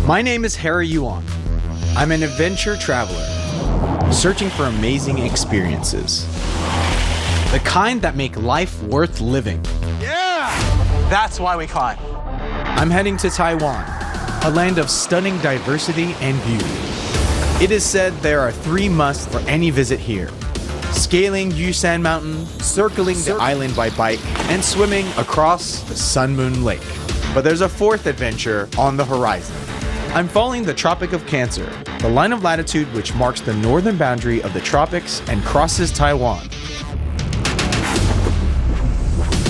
My name is Harry Yuan. I'm an adventure traveler, searching for amazing experiences. The kind that make life worth living. Yeah! That's why we climb. I'm heading to Taiwan, a land of stunning diversity and beauty. It is said there are 3 musts for any visit here: scaling Yusan Mountain, circling the island by bike, and swimming across the Sun Moon Lake. But there's a 4th adventure on the horizon. I'm following the Tropic of Cancer, the line of latitude which marks the northern boundary of the tropics and crosses Taiwan,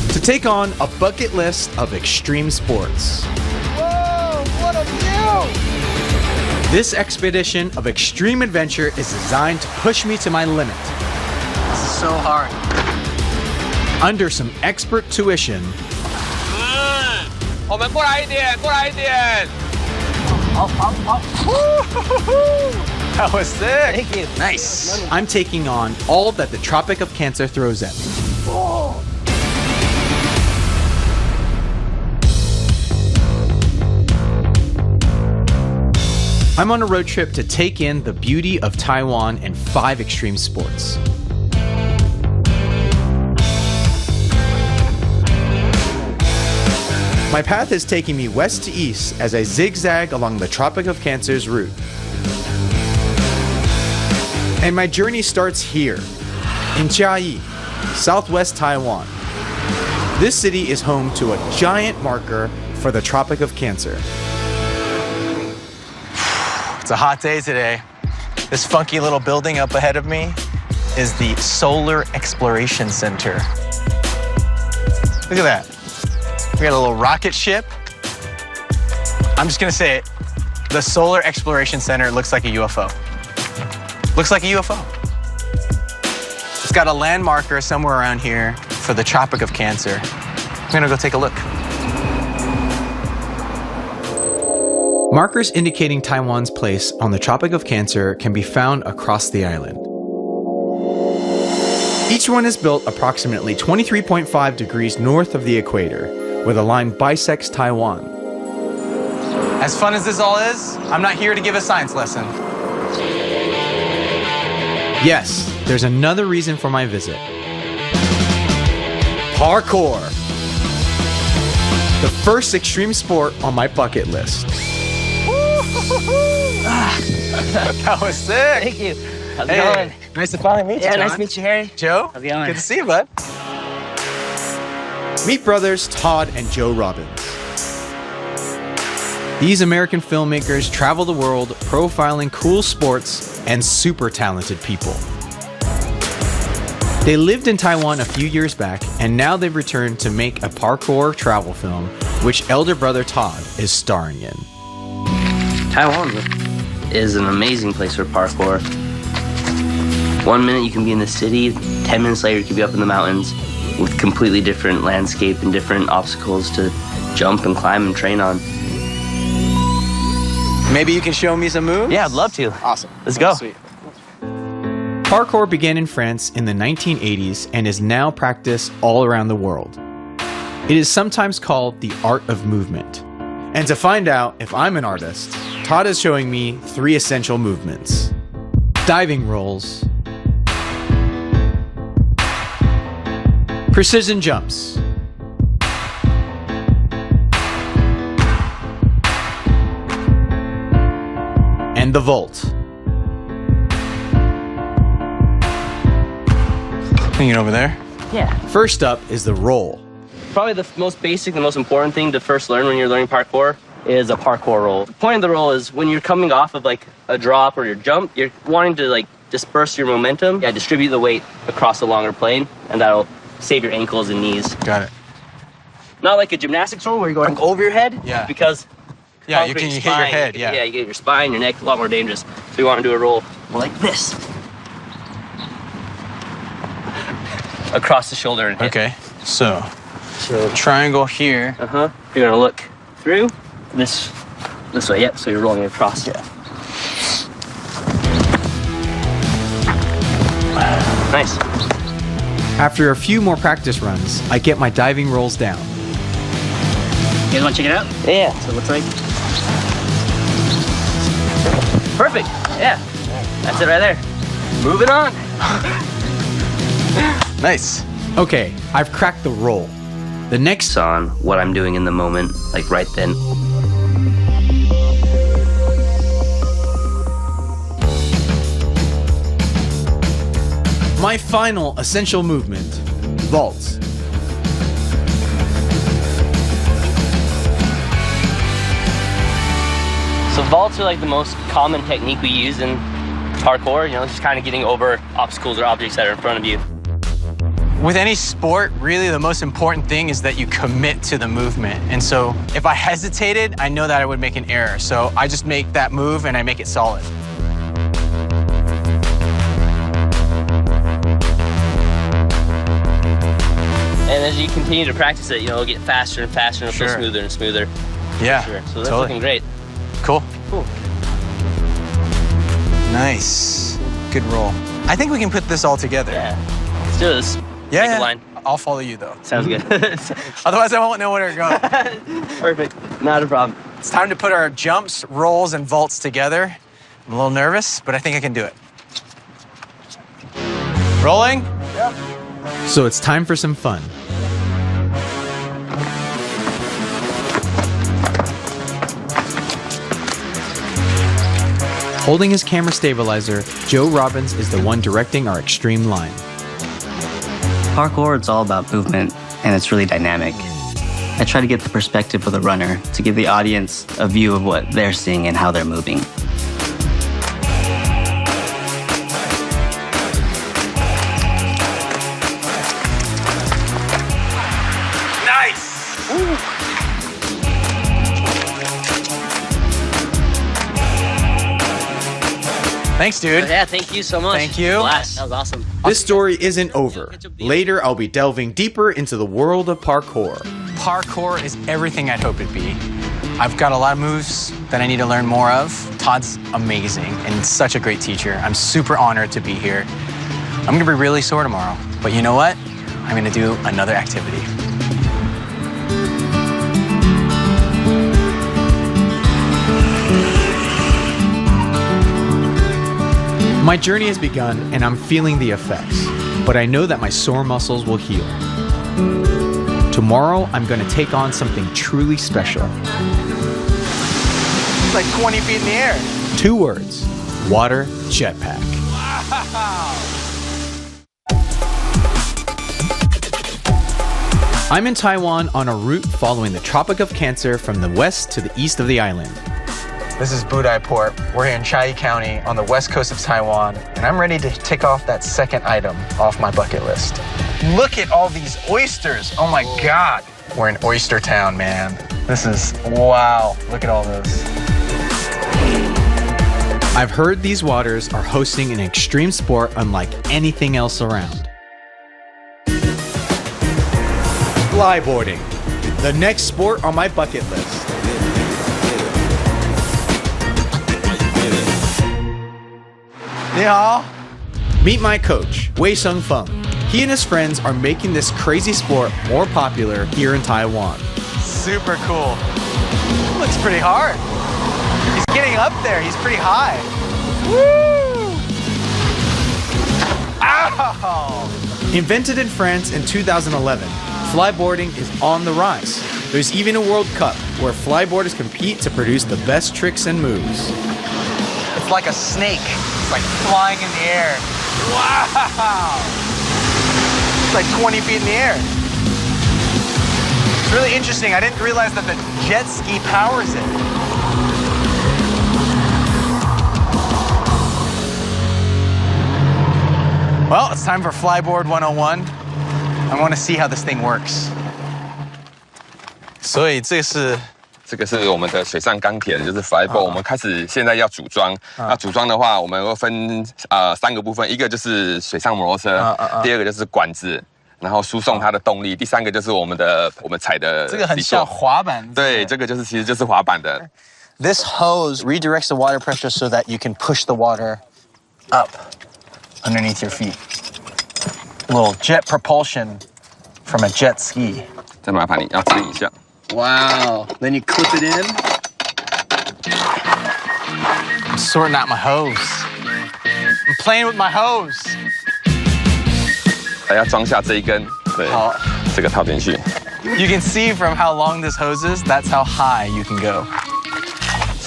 to take on a bucket list of extreme sports. Whoa, what a view! This expedition of extreme adventure is designed to push me to my limit. This is so hard. Under some expert tuition, 我们过来一点，过来一点。 That was sick. Thank you. Nice. I'm taking on all that the Tropic of Cancer throws at me. I'm on a road trip to take in the beauty of Taiwan and 5 extreme sports. My path is taking me west to east as I zigzag along the Tropic of Cancer's route. And my journey starts here, in Chiayi, southwest Taiwan. This city is home to a giant marker for the Tropic of Cancer. It's a hot day today. This funky little building up ahead of me is the Solar Exploration Center. Look at that. We got a little rocket ship. I'm just gonna say it. The Solar Exploration Center looks like a UFO. Looks like a UFO. It's got a land marker somewhere around here for the Tropic of Cancer. I'm gonna go take a look. Markers indicating Taiwan's place on the Tropic of Cancer can be found across the island. Each one is built approximately 23.5 degrees north of the equator, where the line bisects Taiwan. As fun as this all is, I'm not here to give a science lesson. Yes, there's another reason for my visit. Parkour. The first extreme sport on my bucket list. That was sick. Thank you. How's it Hey, going? nice to finally meet you, Yeah, John. nice to meet you, Harry. Joe? How's it going? Good to see you, bud. Meet brothers Todd and Joe Robbins. These American filmmakers travel the world profiling cool sports and super talented people. They lived in Taiwan a few years back, and now they've returned to make a parkour travel film, which elder brother Todd is starring in. Taiwan is an amazing place for parkour. 1 minute you can be in the city, 10 minutes later you can be up in the mountains with completely different landscape and different obstacles to jump and climb and train on. Maybe you can show me some moves? Yeah, I'd love to. Awesome. Let's go. Sweet. Parkour began in France in the 1980s and is now practiced all around the world. It is sometimes called the art of movement. And to find out if I'm an artist, Todd is showing me 3 essential movements: diving rolls, precision jumps, and the vault. Can you get over there? Yeah. First up is the roll. Probably the most basic, the most important thing to first learn when you're learning parkour is a parkour roll. The point of the roll is when you're coming off of like a drop or your jump, you're wanting to like disperse your momentum. Yeah, distribute the weight across a longer plane, and that'll save your ankles and knees. Got it. Not like a gymnastics roll where you're going over your head. Yeah. Because Yeah, you hit your head, yeah. Yeah, you get your spine, your neck, a lot more dangerous. So you want to do a roll like this. Across the shoulder and hit. Okay, so triangle here. You're gonna look through this way. Yep. So you're rolling across. Yeah. Nice. After a few more practice runs, I get my diving rolls down. You guys want to check it out? Yeah. So it looks like Perfect. Yeah. That's it right there. Moving on. Nice. Okay, I've cracked the roll. The next On what I'm doing in the moment, like right then. my final essential movement, vaults. So vaults are like the most common technique we use in parkour, you know, just kind of getting over obstacles or objects that are in front of you. With any sport, really the most important thing is that you commit to the movement. And so if I hesitated, I know that I would make an error. So I just make that move and I make it solid. And as you continue to practice it, you know, it'll get faster and faster and it'll feel smoother and smoother. Yeah, Sure. So that's totally. looking great. Cool. Cool. Nice. Good roll. I think we can put this all together. Yeah. Let's do this. Yeah, Make a yeah. line. I'll follow you though. Sounds good. Otherwise I won't know where to go. Perfect. Not a problem. It's time to put our jumps, rolls, and vaults together. I'm a little nervous, but I think I can do it. Rolling? So it's time for some fun. Holding his camera stabilizer, Joe Robbins is the one directing our extreme line. Parkour, it's all about movement, and it's really dynamic. I try to get the perspective of the runner to give the audience a view of what they're seeing and how they're moving. Thanks, dude. Yeah, thank you so much. Thank you. Blast. That was awesome. This story isn't over. Later, I'll be delving deeper into the world of parkour. Parkour is everything I'd hope it'd be. I've got a lot of moves that I need to learn more of. Todd's amazing and such a great teacher. I'm super honored to be here. I'm gonna be really sore tomorrow, but you know what? I'm gonna do another activity. My journey has begun and I'm feeling the effects, but I know that my sore muscles will heal. Tomorrow, I'm going to take on something truly special. It's like 20 feet in the air. 2 words, water jetpack. I'm in Taiwan on a route following the Tropic of Cancer from the west to the east of the island. This is Budai Port. We're here in Chiayi County on the west coast of Taiwan, and I'm ready to tick off that second item off my bucket list. Look at all these oysters. Oh my God. We're in Oyster Town, man. This is, wow. Look at all those. I've heard these waters are hosting an extreme sport unlike anything else around. Flyboarding, the next sport on my bucket list. Yeah. Meet my coach, Wei Sung Feng. He and his friends are making this crazy sport more popular here in Taiwan. Super cool. Looks pretty hard. He's getting up there. He's pretty high. Woo! Ow! Invented in France in 2011, flyboarding is on the rise. There's even a World Cup where flyboarders compete to produce the best tricks and moves. It's like a snake. It's like flying in the air. Wow! It's like 20 feet in the air. It's really interesting. I didn't realize that the jet ski powers it. Well, it's time for Flyboard 101. I want to see how this thing works. 所以这是这个是我们的水上钢铁，就是 flyboard。我们开始现在要组装。那组装的话，我们会分3个部分，一个就是水上摩托车，第二个就是管子，然后输送它的动力，第3个就是我们踩的。这个很像滑板。对，这个其实就是滑板的。This hose redirects the water pressure so that you can push the water up underneath your feet. A little jet propulsion from a jet ski. 再麻烦你要撑一下。 Wow. Then you clip it in. I'm sorting out my hose. I'm playing with my hose. 还要装下这一根，对，好，这个套进去。 You can see from how long this hose is, that's how high you can go.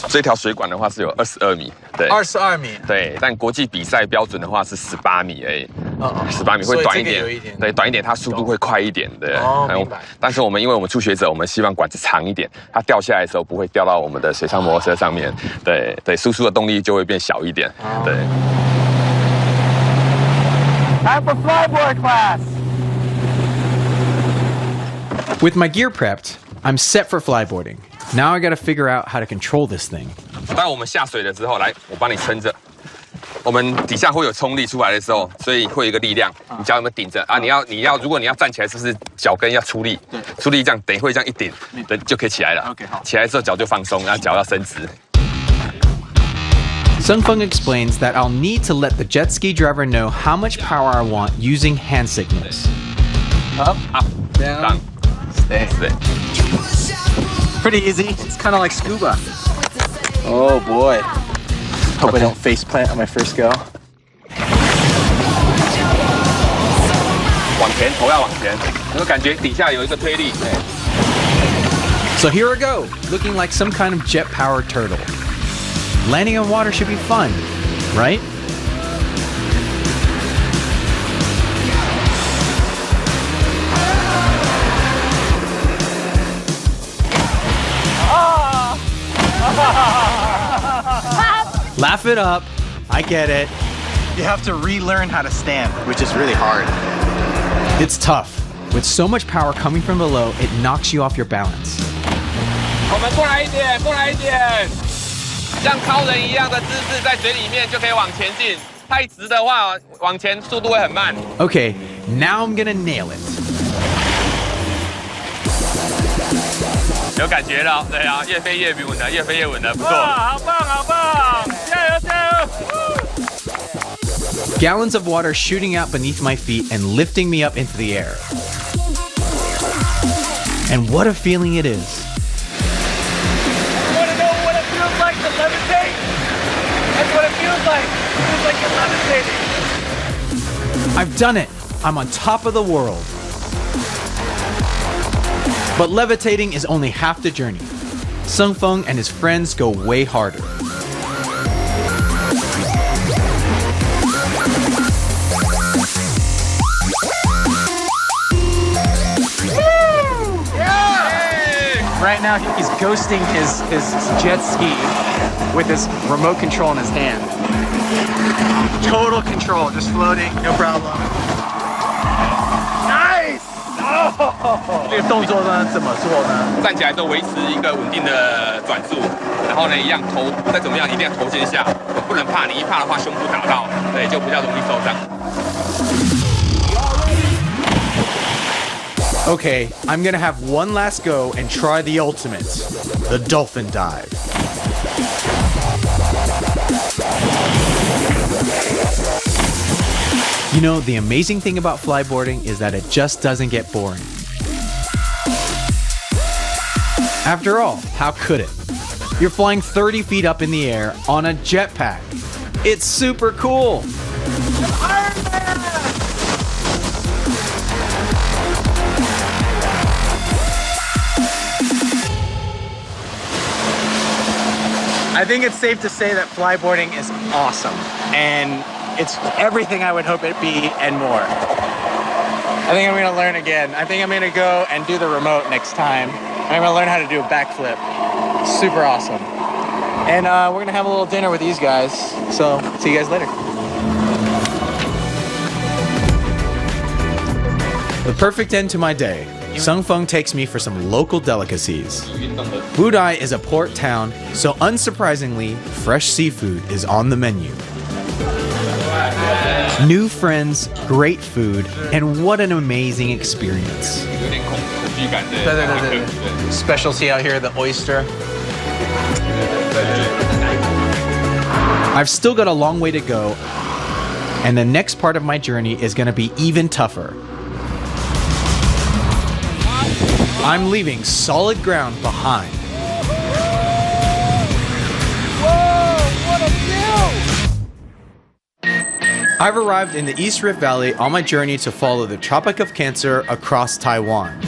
这条水管的话是有22米，对22米。对，但国际比赛标准的话是18米而已。哦18米会短一点，所以这个有一点对，短一点，它速度会快一点，对。明白。但是因为我们初学者，我们希望管子长一点，它掉下来的时候不会掉到我们的水上摩托车上面，对对，输出的动力就会变小一点，对。Time for flyboard class. With my gear prepped, I'm set for flyboarding. Now I gotta figure out how to control this thing. 当我们下水了之后，来，我帮你撑着。我们底下会有冲力出来的时候，所以会有一个力量，你脚有没有顶着啊？如果你要站起来，是不是脚跟要出力？对，出力这样，等会这样一顶，对，就可以起来了。OK， 好。起来之后脚就放松，然后脚要伸直。Sungfeng explains that I'll need to let the jet ski driver know how much power I want using hand signals. Up, down, stay. Pretty easy. It's kind of like scuba. Oh boy. Hope I don't face plant on my first go. 往前，头要往前，有没有感觉底下有一个推力？ So here I go, looking like some kind of jet-powered turtle. Landing on water should be fun, right? Laugh it up. I get it. You have to relearn how to stand, which is really hard. It's tough. With so much power coming from below, it knocks you off your balance. 我们过来一点，过来一点，像超人一样的姿势，在水里面就可以往前进。太直的话，往前速度会很慢。 Okay, now I'm gonna nail it. 有感觉了，对啊，越飞越稳了，越飞越稳了，不错。好棒，好棒，加油，加油！ Gallons of water shooting out beneath my feet and lifting me up into the air. And what a feeling it is. You want to know what it feels like to levitate? That's what it feels like. It feels like you're levitating. I've done it. I'm on top of the world. But levitating is only half the journey. Sungfeng and his friends go way harder. Right now, he's ghosting his jet ski with his remote control in his hand. Total control, just floating, no problem. Nice! 这个动作呢怎么做呢？站起来都维持一个稳定的转速，然后呢，一样头再怎么样一定要头先下，不能怕，你一怕的话胸部打到，对，就比较容易受伤。 Okay, I'm gonna have one last go and try the ultimate, the dolphin dive. You know, the amazing thing about flyboarding is that it just doesn't get boring. After all, how could it? You're flying 30 feet up in the air on a jetpack. It's super cool. I think it's safe to say that flyboarding is awesome, and it's everything I would hope it be and more. I think I'm gonna learn again. I think I'm gonna go and do the remote next time. And I'm gonna learn how to do a backflip. Super awesome. And we're gonna have a little dinner with these guys. So see you guys later. The perfect end to my day. Sungfeng takes me for some local delicacies. Budai is a port town, so unsurprisingly, fresh seafood is on the menu. New friends, great food, and what an amazing experience. Specialty out here, the oyster. I've still got a long way to go, and the next part of my journey is going to be even tougher. I'm leaving solid ground behind. Whoa! I've arrived in the East Rift Valley on my journey to follow the Tropic of Cancer across Taiwan.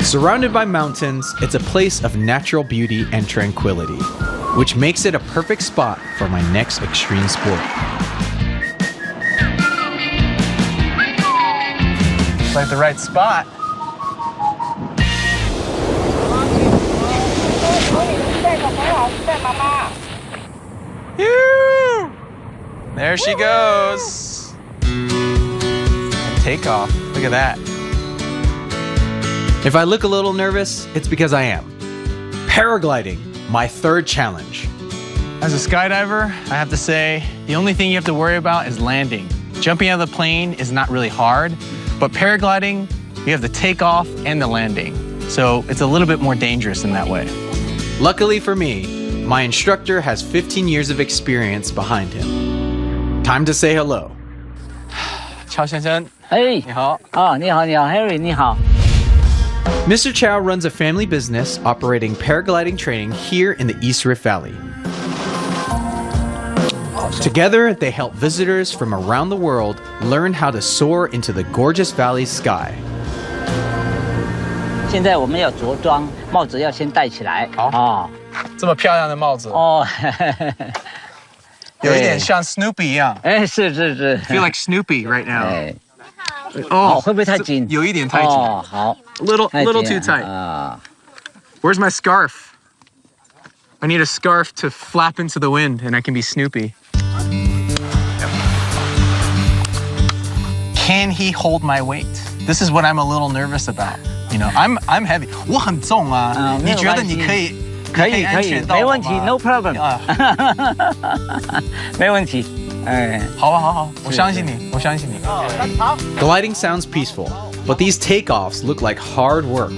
Surrounded by mountains, it's a place of natural beauty and tranquility, which makes it a perfect spot for my next extreme sport. It's like the right spot. Phew! There she goes. And take off. Look at that. If I look a little nervous, it's because I am. Paragliding, my third challenge. As a skydiver, I have to say, the only thing you have to worry about is landing. Jumping out of the plane is not really hard, but paragliding, you have the takeoff and the landing. So it's a little bit more dangerous in that way. Luckily for me, my instructor has 15 years of experience behind him. Time to say hello. 乔先生，哎，你好。你好，Harry，你好。 Mr. Chow runs a family business operating paragliding training here in the East Rift Valley. Together, they help visitors from around the world learn how to soar into the gorgeous valley's sky. 现在我们要着装，帽子要先戴起来。好这么漂亮的帽子，有一点像 Snoopy 一样。是。Feel like Snoopy right now. 哎，哦，会不会太紧？有一点太紧。好 Little too tight. Where's my scarf? I need a scarf to flap into the wind, and I can be Snoopy. Can he hold my weight? This is what I'm a little nervous about. You know, I'm heavy. 我很重啊。你觉得你可以？可以，没问题 ，No problem。没问题。哎，好，我相信你。 Gliding sounds peaceful, but these takeoffs look like hard work.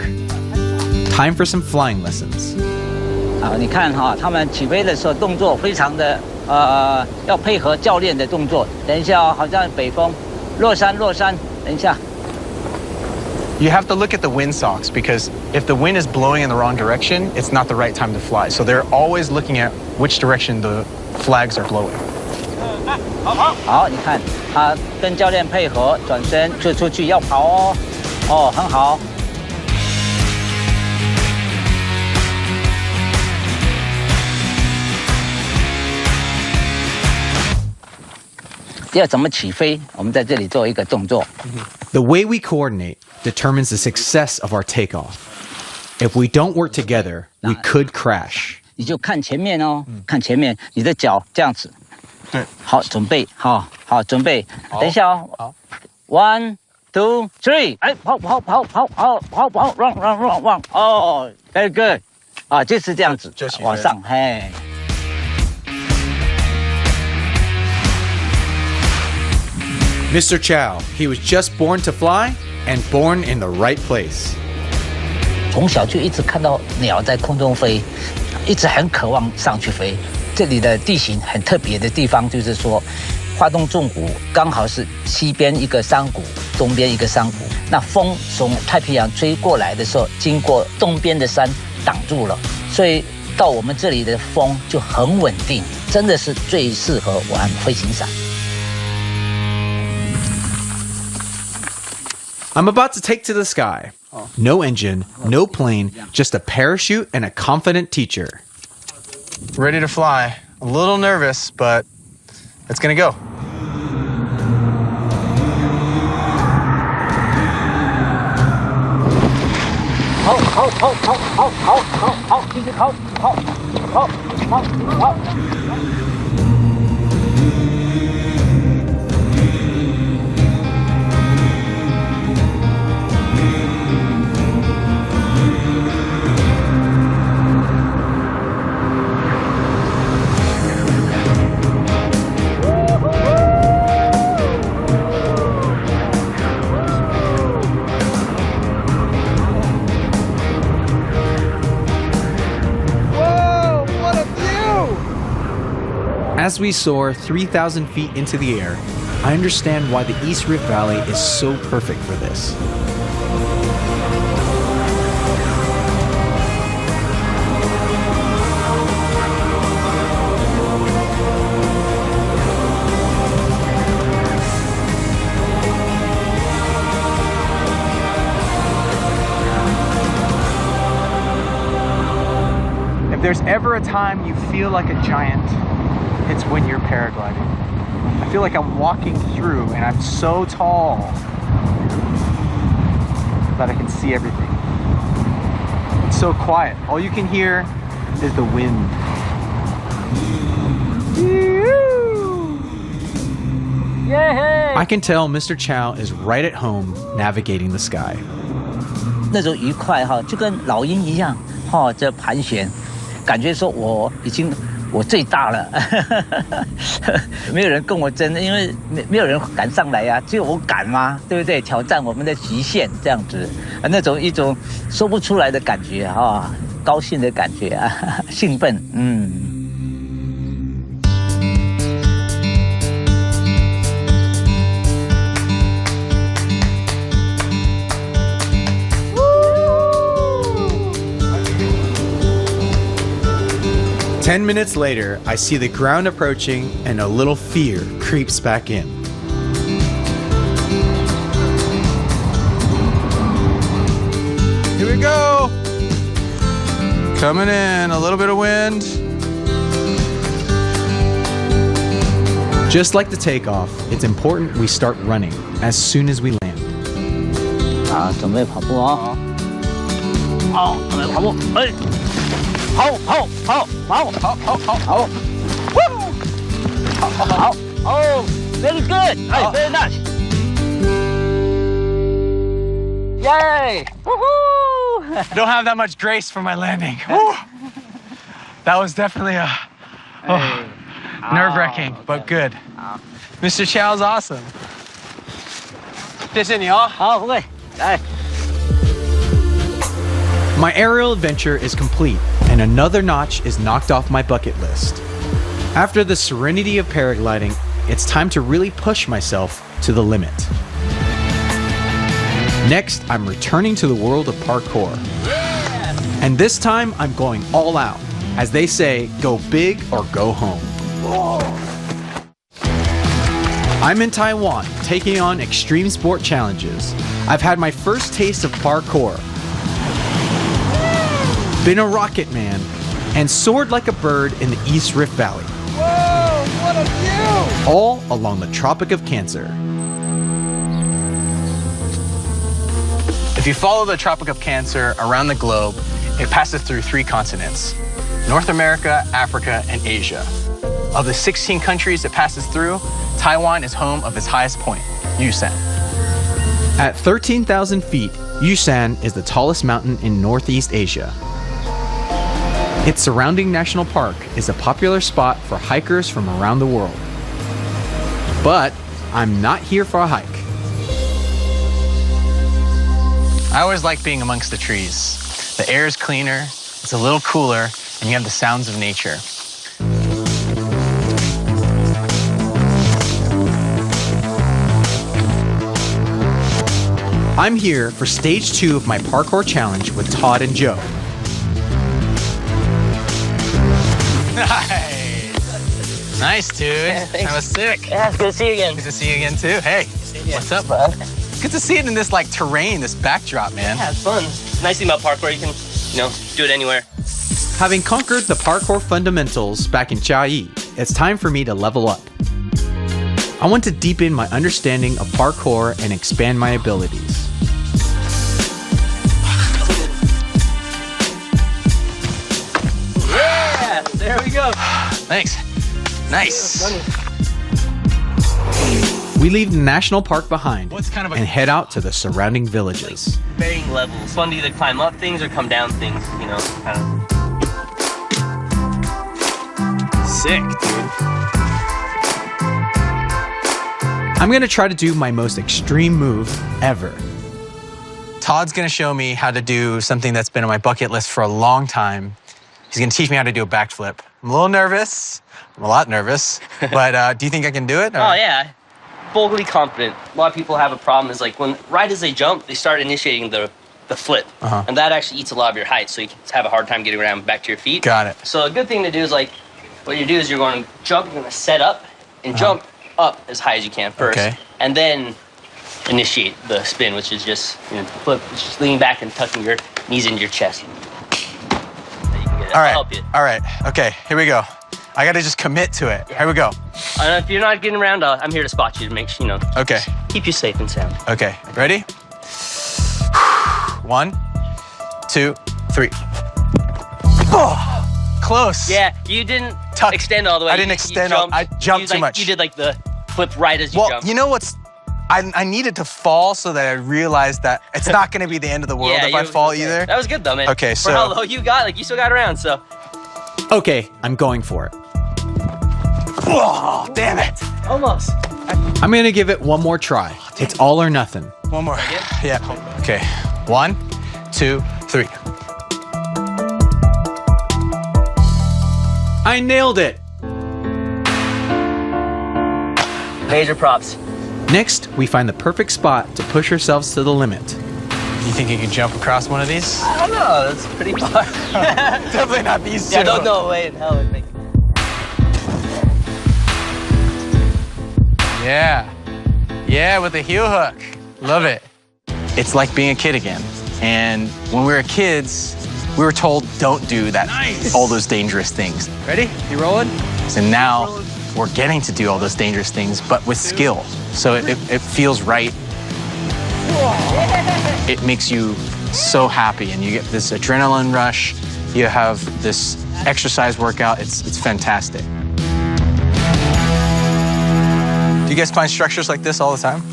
Time for some flying lessons. 你看他们起飞的时候动作非常的要配合教练的动作。等一下好像北风，落山，等一下。 You have to look at the windsock because if the wind is blowing in the wrong direction, it's not the right time to fly. So they're always looking at which direction the flags are blowing. 好，你看他跟教练配合，转身就出去要跑哦，很好。要怎么起飞？我们在这里做一个动作。 The way we coordinate determines the success of our takeoff. If we don't work together, we could crash. 你就看前面哦，看前面，你的脚这样子。对，好，准备，好，准备。等一下哦。好。1, 2, 3，哎，跑 ，run，哦 ，very good， 就是这样子，往上，嘿。 Mr. Chow, he was just born to fly and born in the right place. 从小就一直看到鸟在空中飞，一直很渴望上去飞。这里的地形很特别的地方，就是说，花东纵谷刚好是西边一个山谷，东边一个山谷。那风从太平洋吹过来的时候，经过东边的山挡住了，所以到我们这里的风就很稳定，真的是最适合玩飞行伞。 I'm about to take to the sky. No engine, no plane, just a parachute and a confident teacher. Ready to fly. A little nervous, but it's gonna go. As we soar 3,000 feet into the air, I understand why the East Rift Valley is so perfect for this. If there's ever a time you feel like a giant, it's when you're paragliding. I feel like I'm walking through and I'm so tall that I can see everything. It's so quiet. All you can hear is the wind. I can tell Mr. Chow is right at home navigating the sky. 那种愉快哈，就跟老鹰一样哈，这盘旋，感觉说我最大了，没有人跟我争，因为没有人敢上来呀，只有我敢嘛，对不对？挑战我们的极限，这样子，那种一种说不出来的感觉啊，高兴的感觉啊，兴奋，10 minutes later, I see the ground approaching and a little fear creeps back in. Here we go! Coming in, a little bit of wind. Just like the takeoff, it's important we start running as soon as we land. 啊，准备跑步啊！好，准备跑步，哎。 跑 Oh, very good. Very nice. Yay! Woohoo! I don't have that much grace for my landing. That was definitely nerve-wracking, but good. Mr. Chow's awesome. 谢谢你哦。好，不会，来。 My aerial adventure is complete, and another notch is knocked off my bucket list. After the serenity of paragliding, it's time to really push myself to the limit. Next, I'm returning to the world of parkour. And this time, I'm going all out. As they say, go big or go home. I'm in Taiwan, taking on extreme sport challenges. I've had my first taste of parkour, been a rocket man, and soared like a bird in the East Rift Valley. Whoa, what a view! All along the Tropic of Cancer. If you follow the Tropic of Cancer around the globe, it passes through 3 continents: North America, Africa, and Asia. Of the 16 countries it passes through, Taiwan is home of its highest point, Yusan. At 13,000 feet, Yusan is the tallest mountain in Northeast Asia. Its surrounding national park is a popular spot for hikers from around the world. But I'm not here for a hike. I always like being amongst the trees. The air is cleaner, it's a little cooler, and you have the sounds of nature. I'm here for stage 2 of my parkour challenge with Todd and Joe. Nice. Nice, dude. Yeah, thanks. That was sick. Yeah, it's good to see you again. Good to see you again, too. Hey, what's up, bud? Good to see it in this, like, terrain, this backdrop, man. Yeah, it's fun. Nice thing about parkour, you can, do it anywhere. Having conquered the parkour fundamentals back in Chiayi, it's time for me to level up. I want to deepen my understanding of parkour and expand my abilities. Yeah, there we go. Thanks. Nice. We leave the national park behind What's kind of a- and head out to the surrounding villages. Varying levels. It's fun to either climb up things or come down things, kind of. Sick, dude. I'm gonna try to do my most extreme move ever. Todd's gonna show me how to do something that's been on my bucket list for a long time. He's gonna teach me how to do a backflip. I'm a little nervous. I'm a lot nervous. But do you think I can do it? Or? Oh, yeah. Fully confident. A lot of people have a problem is like right as they jump, they start initiating the flip. Uh-huh. And that actually eats a lot of your height, so you can have a hard time getting around back to your feet. Got it. So a good thing to do is like, what you do is you're going to jump, you're going to set up and jump up as high as you can first. Okay. And then initiate the spin, which is just, flip, it's just leaning back and tucking your knees into your chest. There you go. All right. I'll help you. All right. Okay, here we go. I gotta just commit to it. Here we go. And if you're not getting around, I'm here to spot you to make sure, Okay. keep you safe and sound. Okay, ready? 1, 2, 3. Oh, close. Yeah, you didn't extend all the way. I didn't extend all. I jumped too much. You did like the flip right as you jumped. You know what's? I needed to fall so that I realized that it's not going to be the end of the world if I fall either. That was good though, man. Okay, so for how low you got, you still got around. So. Okay, I'm going for it. Oh, damn it! Almost. I'm gonna give it one more try. It's all or nothing. One more. Yeah. Okay. 1, 2, 3. I nailed it. Major props. Next, we find the perfect spot to push ourselves to the limit. You think you can jump across one of these? I don't know. That's pretty far. Definitely not these two. Yeah, don't know way in hell would make. Yeah. Yeah, with the heel hook. Love it. It's like being a kid again. And when we were kids, we were told don't do that. Nice. All those dangerous things. Ready? You rolling? So now we're getting to do all those dangerous things, but with skill. So it feels right. It makes you so happy, and you get this adrenaline rush. You have this exercise workout. It's fantastic. Do you guys find structures like this all the time?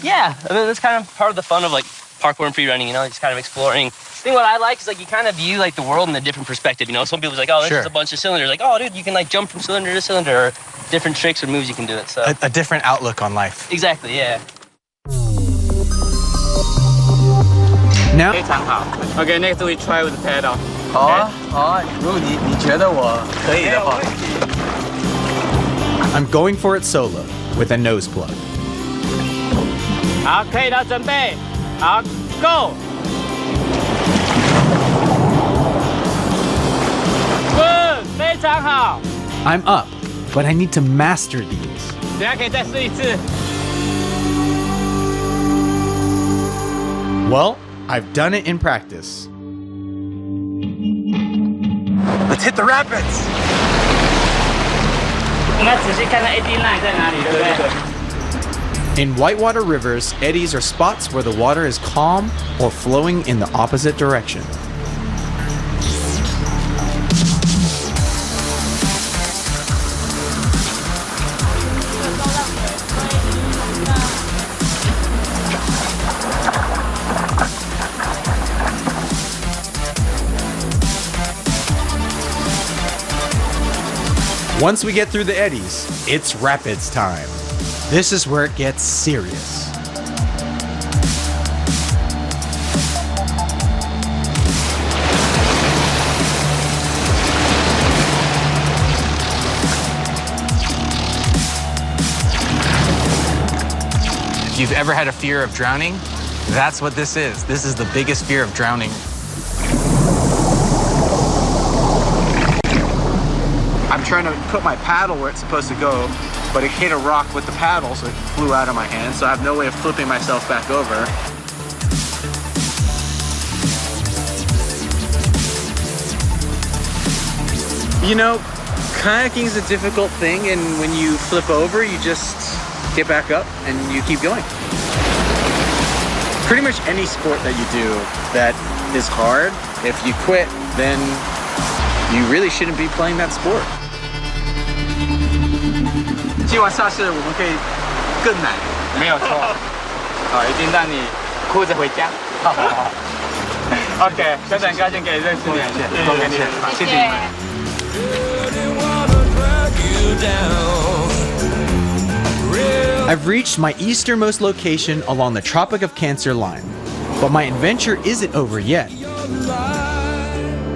Yeah. I mean, that's kind of part of the fun of like parkour and free running. Just kind of exploring. I think what I like is like you kind of view like the world in a different perspective. Some people's like, oh, this is a bunch of cylinders. Like, oh, dude, you can like jump from cylinder to cylinder, or different tricks or moves you can do it. So a different outlook on life. Exactly. Yeah. Now, Okay, next we try with the pedal. 好啊，好啊。如果你觉得我可以的话。 I'm going for it solo with a nose plug. 好，可以了，准备，好 ，Go！ Good， 非常好。 I'm up, but I need to master these. 等下可以再试一次。 Well, I've done it in practice. Let's hit the rapids. 应该仔细看看 AD line 在哪里，对不对？ In whitewater rivers, eddies are spots where the water is calm or flowing in the opposite direction. Once we get through the eddies, it's rapids time. This is where it gets serious. If you've ever had a fear of drowning, that's what this is. This is the biggest fear of drowning. I'm trying to put my paddle where it's supposed to go, but it hit a rock with the paddle, so it flew out of my hand, so I have no way of flipping myself back over. Kayaking is a difficult thing, and when you flip over, you just get back up and you keep going. Pretty much any sport that you do that is hard, if you quit, then you really shouldn't be playing that sport. 今晚下次我们可以更难，没有错。好，一定让你哭着回家。好好好。OK， 小展哥先给认识你，多给你，谢谢你们。 I've reached my easternmost location along the Tropic of Cancer line, but my adventure isn't over yet.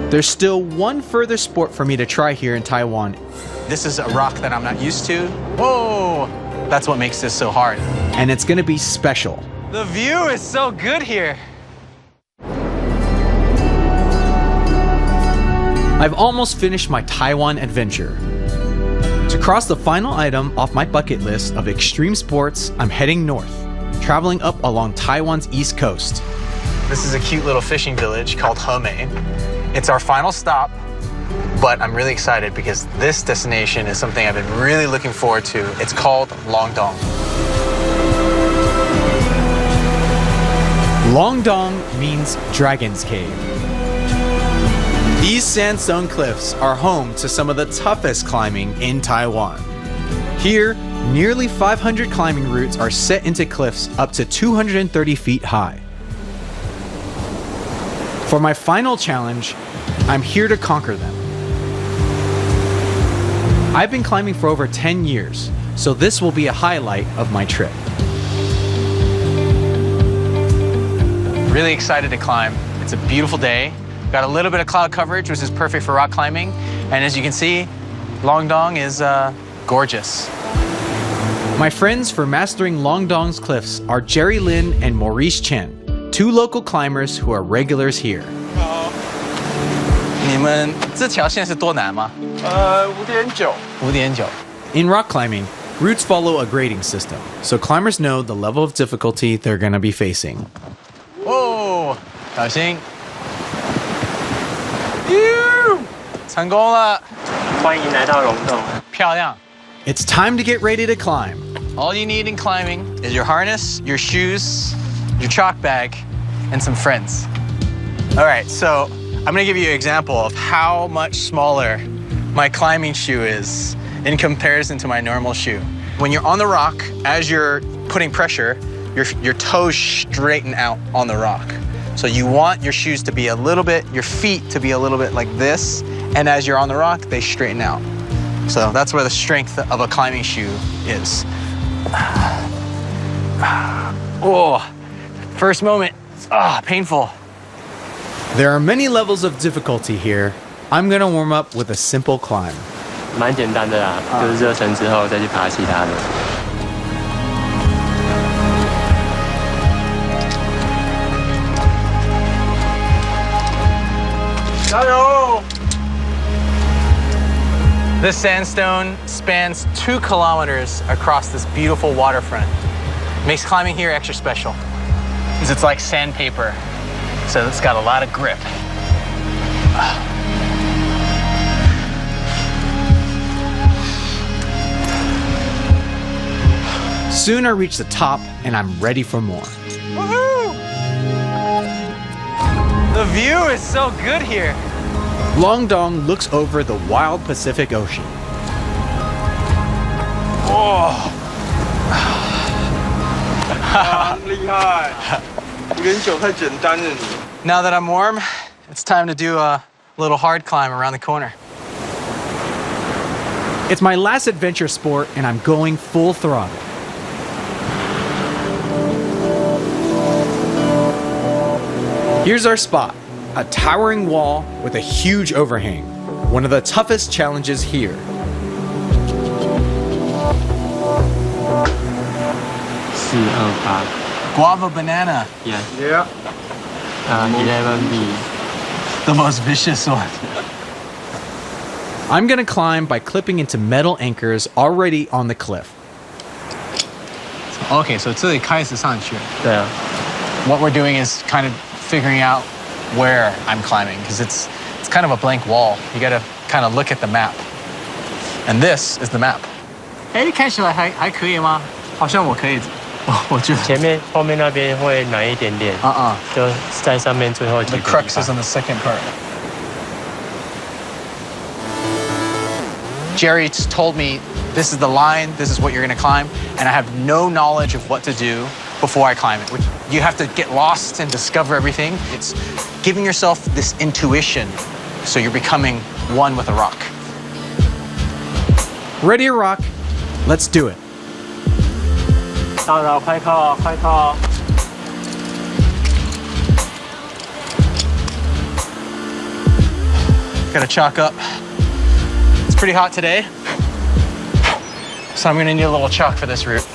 There's still one further sport for me to try here in Taiwan. This is a rock that I'm not used to. Whoa! That's what makes this so hard. And it's gonna be special. The view is so good here. I've almost finished my Taiwan adventure. To cross the final item off my bucket list of extreme sports, I'm heading north, traveling up along Taiwan's east coast. This is a cute little fishing village called Home, It's our final stop, but I'm really excited because this destination is something I've been really looking forward to. It's called Longdong. Longdong means Dragon's Cave. These sandstone cliffs are home to some of the toughest climbing in Taiwan. Here, nearly 500 climbing routes are set into cliffs up to 230 feet high. For my final challenge, I'm here to conquer them. I've been climbing for over 10 years, so this will be a highlight of my trip. Really excited to climb. It's a beautiful day. Got a little bit of cloud coverage, which is perfect for rock climbing. And as you can see, Longdong is gorgeous. My friends for mastering Longdong's cliffs are Jerry Lin and Maurice Chen, 2 local climbers who are regulars here. 你们这条线是多难吗？5.9。5.9。In rock climbing, routes follow a grading system, so climbers know the level of difficulty they're going to be facing. 哦，小心！成功了！欢迎来到龙洞。漂亮。It's time to get ready to climb. All you need in climbing is your harness, your shoes, your chalk bag, and some friends. All right, so I'm gonna give you an example of how much smaller my climbing shoe is in comparison to my normal shoe. When you're on the rock, as you're putting pressure, your toes straighten out on the rock. So you want your shoes to be a little bit, your feet to be a little bit like this, and as you're on the rock, they straighten out. So that's where the strength of a climbing shoe is. Oh, first moment, painful. There are many levels of difficulty here. I'm gonna warm up with a simple climb. 蛮简单的啦，就是热身之后再去爬其他的。加油! This sandstone spans 2 kilometers across this beautiful waterfront. Makes climbing here extra special, because it's like sandpaper, so it's got a lot of grip. Soon I reach the top and I'm ready for more. Woohoo! The view is so good here. Longdong looks over the wild Pacific Ocean. Oh. 厉害！1.9太简单了你。 Now that I'm warm, it's time to do a little hard climb around the corner. It's my last adventure sport and I'm going full throttle. Here's our spot, a towering wall with a huge overhang, one of the toughest challenges here. Guava banana. Yeah. Yeah. 11B. The most vicious one. I'm gonna climb by clipping into metal anchors already on the cliff. Okay, so 这里开始上去。对啊。 What we're doing is kind of figuring out where I'm climbing, because it's kind of a blank wall. You gotta kind of look at the map. And this is the map. 哎，看起来还可以吗？好像我可以。我觉得前面后面那边会难一点点。就在上面最后几 The 个地 crux 方 is on the second part. Jerry told me this is the line, this is what you're gonna climb, and I have no knowledge of what to do before I climb it. You have to get lost and discover everything. It's giving yourself this intuition, so you're becoming one with a rock. Ready to rock? Let's do it. 到了，快靠，快靠！ Gotta chalk up. It's pretty hot today, so I'm gonna need a little chalk for this route.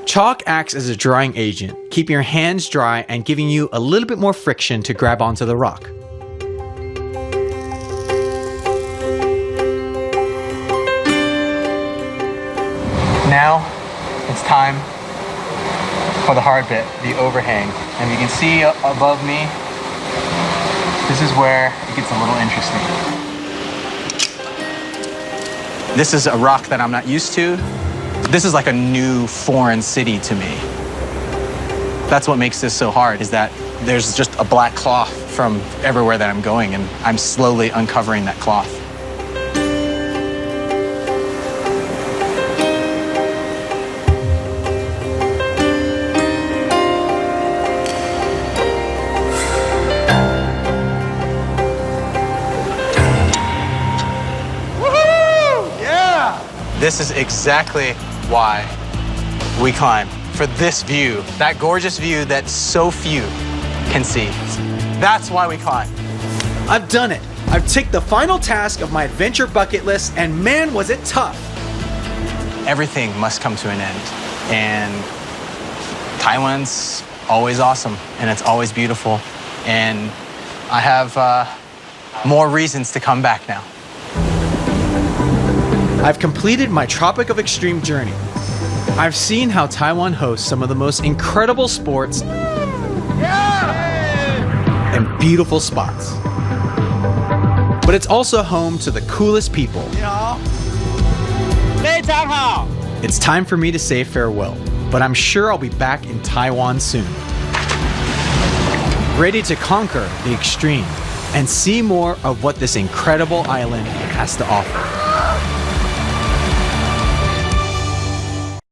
Chalk acts as a drying agent, keeping your hands dry and giving you a little bit more friction to grab onto the rock. Now, it's time for the hard bit, the overhang. And you can see above me, This is where it gets a little interesting. This is a rock that I'm not used to. This is like a new foreign city to me. That's what makes this so hard, is that there's just a black cloth from everywhere that I'm going, and I'm slowly uncovering that cloth. This is exactly why we climb, for this view, that gorgeous view that so few can see. That's why we climb. I've done it. I've ticked the final task of my adventure bucket list, and man, was it tough. Everything must come to an end, and Taiwan's always awesome, and it's always beautiful, and I have more reasons to come back now. I've completed my Tropic of Extreme journey. I've seen how Taiwan hosts some of the most incredible sports and beautiful spots. But it's also home to the coolest people. It's time for me to say farewell, but I'm sure I'll be back in Taiwan soon. Ready to conquer the extreme and see more of what this incredible island has to offer.